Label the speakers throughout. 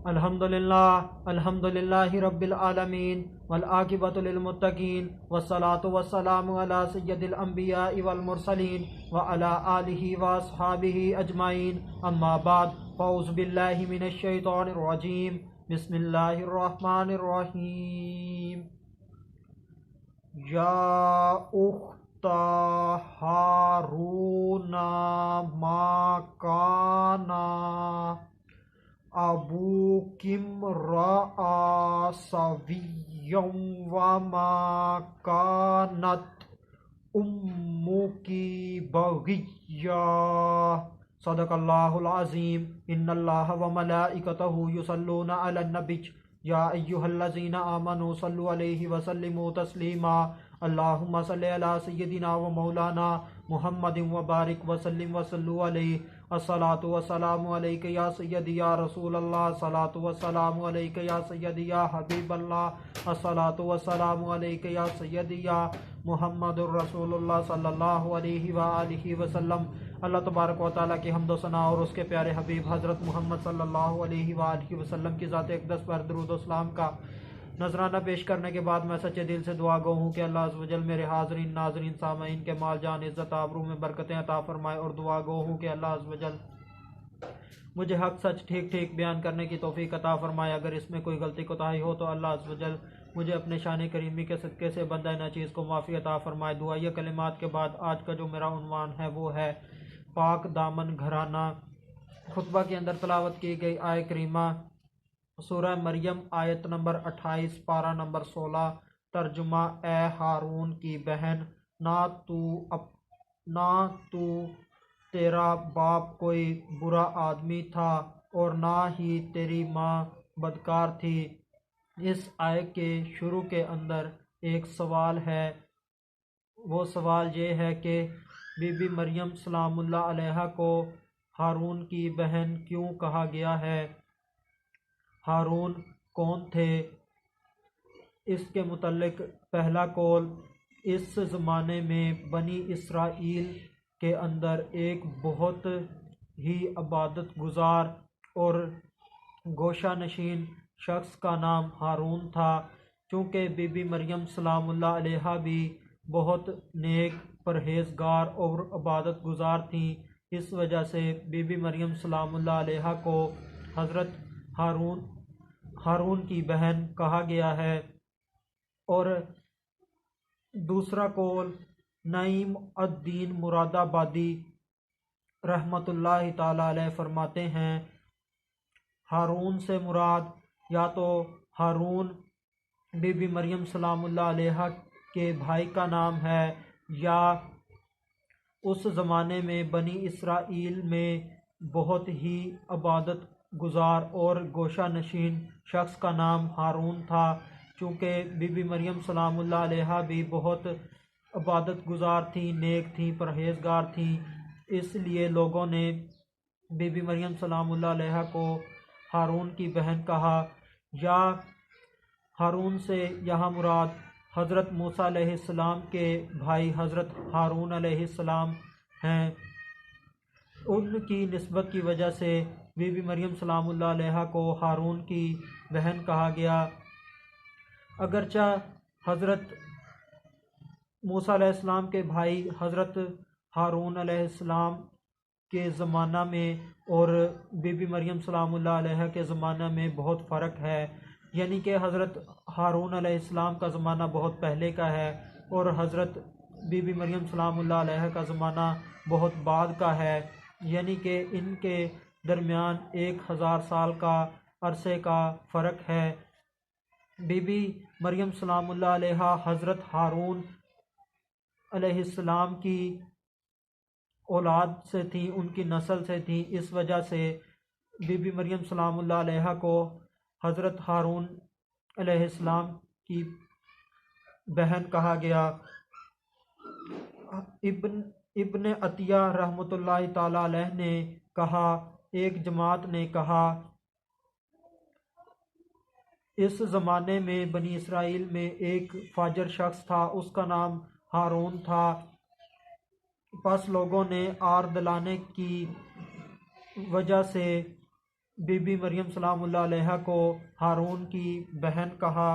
Speaker 1: الحمدللہ رب العالمین والعاقبۃ للمتقین والصلاة والسلام علی سید الانبیاء والمرسلین وعلی آلہ واصحابہ اجمعین اما بعد فاعوذ باللہ من الشیطان الرجیم بسم اللہ الرحمن الرحیم یا اخت ہارون ما کانا ابوکم رأى سویا وما کانت امک بغیا صدق اللہ العظیم ان اللہ وملائکتہ یصلون علی النبی یا ایہا الذین آمنوا صلوا علیہ وسلموا تسلیما اللہم صلی علی سیدنا و مولانا محمد وبارک وسلم وصلوا علیہ الصلاۃ والسلام علیک یا سیدی یا رسول اللہ الصلاۃ والسلام علیک یا سیدی یا حبیب اللہ الصلاۃ والسلام علیک یا سیدی یا محمد الرسول اللہ صلی اللہ علیہ وآلہ وسلم۔ اللہ تبارک و تعالیٰ کی حمد و ثنا اور اس کے پیارے حبیب حضرت محمد صلی اللہ علیہ وآلہ وسلم کی ذات اقدس پر درود و سلام کا نذرانہ پیش کرنے کے بعد میں سچے دل سے دعا گو ہوں کہ اللہ عز و جل میرے حاضرین ناظرین سامعین کے مال جان عزت آبرو میں برکتیں عطا فرمائے، اور دعا گو ہوں کہ اللہ عز و جل مجھے حق سچ ٹھیک ٹھیک بیان کرنے کی توفیق عطا فرمائے۔ اگر اس میں کوئی غلطی کوتاہی ہو تو اللہ عز و جل مجھے اپنے شان کریمی کے صدقے سے بندہ ناچیز کو معافی عطا فرمائے۔ دعائیہ کلمات کے بعد آج کا جو میرا عنوان ہے وہ ہے پاک دامن گھرانہ۔ خطبہ کے اندر تلاوت کی گئی آیہ کریمہ سورہ مریم آیت نمبر 28 پارہ نمبر 16، ترجمہ اے ہارون کی بہن، نہ تو تیرا باپ کوئی برا آدمی تھا اور نہ ہی تیری ماں بدکار تھی۔ اس آیے کے شروع کے اندر ایک سوال ہے، وہ سوال یہ ہے کہ بی بی مریم سلام اللہ علیہا کو ہارون کی بہن کیوں کہا گیا ہے؟ ہارون کون تھے؟ اس کے متعلق پہلا قول، اس زمانے میں بنی اسرائیل کے اندر ایک بہت ہی عبادت گزار اور گوشہ نشین شخص کا نام ہارون تھا۔ چونکہ بی بی مریم سلام اللہ علیہا بھی بہت نیک پرہیزگار اور عبادت گزار تھیں، اس وجہ سے بی بی مریم سلام اللہ علیہا کو حضرت ہارون کی بہن کہا گیا ہے۔ اور دوسرا قول نعیم الدین مراد آبادی رحمۃ اللہ تعالی علیہ فرماتے ہیں ہارون سے مراد یا تو ہارون بی بی مریم سلام اللہ علیہا کے بھائی کا نام ہے، یا اس زمانے میں بنی اسرائیل میں بہت ہی عبادت گزار اور گوشہ نشین شخص کا نام ہارون تھا۔ چونکہ بی بی مریم سلام اللہ علیہا بھی بہت عبادت گزار تھیں، نیک تھیں، پرہیزگار تھیں، اس لیے لوگوں نے بی بی مریم سلام اللہ علیہا کو ہارون کی بہن کہا۔ یا ہارون سے یہاں مراد حضرت موسیٰ علیہ السلام کے بھائی حضرت ہارون علیہ السلام ہیں، ان کی نسبت کی وجہ سے بی بی مریم سلام اللہ علیہا کو ہارون کی بہن کہا گیا۔ اگرچہ حضرت موسیٰ علیہ السلام کے بھائی حضرت ہارون علیہ السلام کے زمانہ میں اور بی بی مریم سلام اللہ علیہ کے زمانہ میں بہت فرق ہے، یعنی کہ حضرت ہارون علیہ السلام کا زمانہ بہت پہلے کا ہے اور حضرت بی بی مریم سلام اللہ علیہ کا زمانہ بہت بعد کا ہے، یعنی کہ ان کے درمیان 1000 سال کا عرصے کا فرق ہے۔ بی بی مریم سلام اللہ علیہ حضرت ہارون علیہ السلام کی اولاد سے تھیں، ان کی نسل سے تھیں، اس وجہ سے بی بی مریم سلام اللہ علیہ کو حضرت ہارون علیہ السلام کی بہن کہا گیا۔ ابن عطیہ رحمۃ اللہ تعالی علیہ نے کہا، ایک جماعت نے کہا اس زمانے میں بنی اسرائیل میں ایک فاجر شخص تھا، اس کا نام ہارون تھا۔ پس لوگوں نے آر دلانے کی وجہ سے بی بی مریم سلام اللہ علیہ کو ہارون کی بہن کہا۔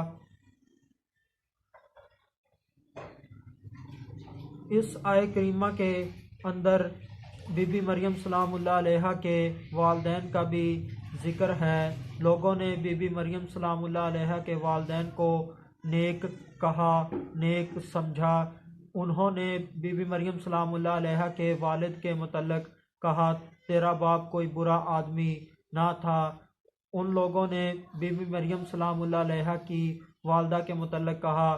Speaker 1: اس آیہ کریمہ کے اندر بی بی مریم سلام اللہ علیہ کے والدین کا بھی ذکر ہے۔ لوگوں نے بی بی مریم سلام اللہ علیہ کے والدین کو نیک کہا، نیک سمجھا۔ انہوں نے بی بی مریم سلام اللہ علیہ کے والد کے متعلق کہا تیرا باپ کوئی برا آدمی نہ تھا۔ ان لوگوں نے بی بی مریم سلام اللہ علیہ کی والدہ کے متعلق کہا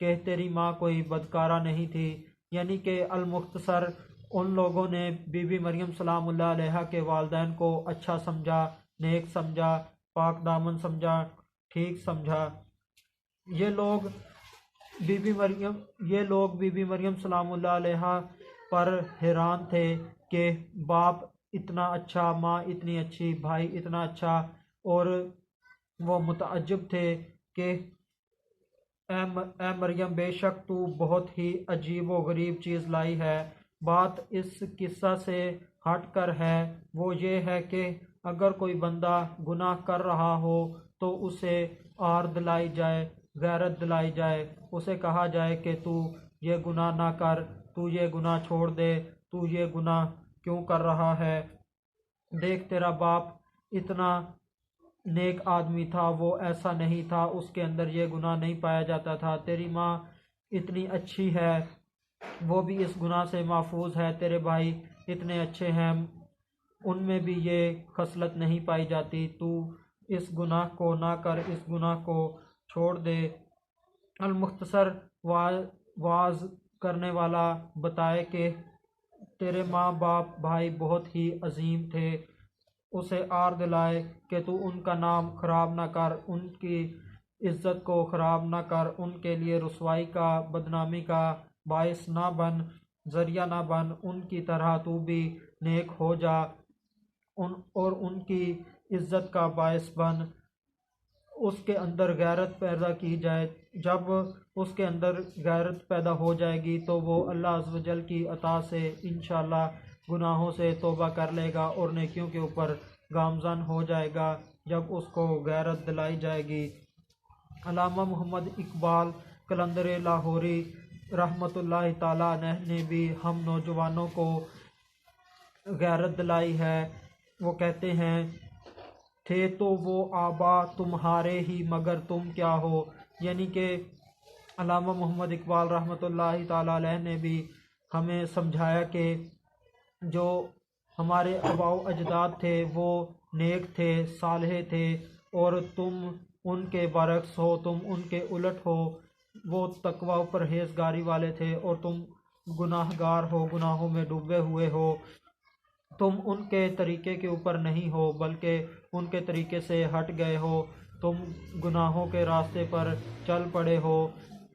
Speaker 1: کہ تیری ماں کوئی بدکارہ نہیں تھی، یعنی کہ المختصر ان لوگوں نے بی بی مریم سلام اللہ علیہ کے والدین کو اچھا سمجھا، نیک سمجھا، پاک دامن سمجھا، ٹھیک سمجھا۔ یہ لوگ بی بی مریم سلام اللہ علیہ پر حیران تھے کہ باپ اتنا اچھا، ماں اتنی اچھی، بھائی اتنا اچھا، اور وہ متعجب تھے کہ اے مریم بے شک تو بہت ہی عجیب و غریب چیز لائی ہے۔ بات اس قصہ سے ہٹ کر ہے، وہ یہ ہے کہ اگر کوئی بندہ گناہ کر رہا ہو تو اسے آر دلائی جائے، غیرت دلائی جائے، اسے کہا جائے کہ تو یہ گناہ نہ کر، تو یہ گناہ چھوڑ دے، تو یہ گناہ کیوں کر رہا ہے؟ دیکھ تیرا باپ اتنا نیک آدمی تھا، وہ ایسا نہیں تھا، اس کے اندر یہ گناہ نہیں پایا جاتا تھا۔ تیری ماں اتنی اچھی ہے، وہ بھی اس گناہ سے محفوظ ہے، تیرے بھائی اتنے اچھے ہیں، ان میں بھی یہ خصلت نہیں پائی جاتی، تو اس گناہ کو نہ کر، اس گناہ کو چھوڑ دے۔ المختصر واعظ کرنے والا بتائے کہ تیرے ماں باپ بھائی بہت ہی عظیم تھے، اسے آر دلائے کہ تو ان کا نام خراب نہ کر، ان کی عزت کو خراب نہ کر، ان کے لیے رسوائی کا، بدنامی کا باعث نہ بن، ذریعہ نہ بن، ان کی طرح تو بھی نیک ہو جا اور ان کی عزت کا باعث بن، اس کے اندر غیرت پیدا کی جائے۔ جب اس کے اندر غیرت پیدا ہو جائے گی تو وہ اللہ عز و جل کی عطا سے انشاءاللہ گناہوں سے توبہ کر لے گا اور نیکیوں کے اوپر گامزن ہو جائے گا جب اس کو غیرت دلائی جائے گی۔ علامہ محمد اقبال قلندر لاہوری رحمۃ اللہ تعالیٰ علیہ نے بھی ہم نوجوانوں کو غیرت دلائی ہے۔ وہ کہتے ہیں تھے تو وہ آبا تمہارے ہی مگر تم کیا ہو، یعنی کہ علامہ محمد اقبال رحمۃ اللہ تعالیٰ علیہ نے بھی ہمیں سمجھایا کہ جو ہمارے آباء و اجداد تھے وہ نیک تھے، صالح تھے، اور تم ان کے برعکس ہو، تم ان کے الٹ ہو، وہ تقوی و پرہیزگاری والے تھے اور تم گناہ گار ہو، گناہوں میں ڈوبے ہوئے ہو، تم ان کے طریقے کے اوپر نہیں ہو بلکہ ان کے طریقے سے ہٹ گئے ہو، تم گناہوں کے راستے پر چل پڑے ہو،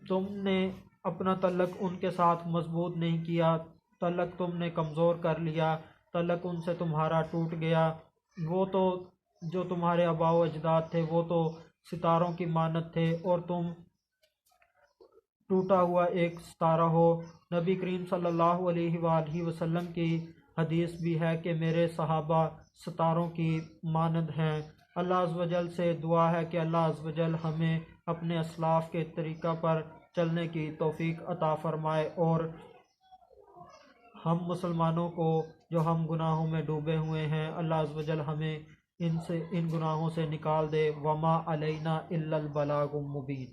Speaker 1: تم نے اپنا تعلق ان کے ساتھ مضبوط نہیں کیا، تعلق تم نے کمزور کر لیا، تعلق ان سے تمہارا ٹوٹ گیا۔ وہ تو جو تمہارے آباء و اجداد تھے وہ تو ستاروں کی مانند تھے اور تم ٹوٹا ہوا ایک ستارہ ہو۔ نبی کریم صلی اللہ علیہ وآلہ وسلم کی حدیث بھی ہے کہ میرے صحابہ ستاروں کی مانند ہیں۔ اللہ عز و جل سے دعا ہے کہ اللہ عز و جل ہمیں اپنے اسلاف کے طریقہ پر چلنے کی توفیق عطا فرمائے، اور ہم مسلمانوں کو جو ہم گناہوں میں ڈوبے ہوئے ہیں اللہ عز و جل ہمیں ان گناہوں سے نکال دے۔ وما علینا الا البلاغ المبین۔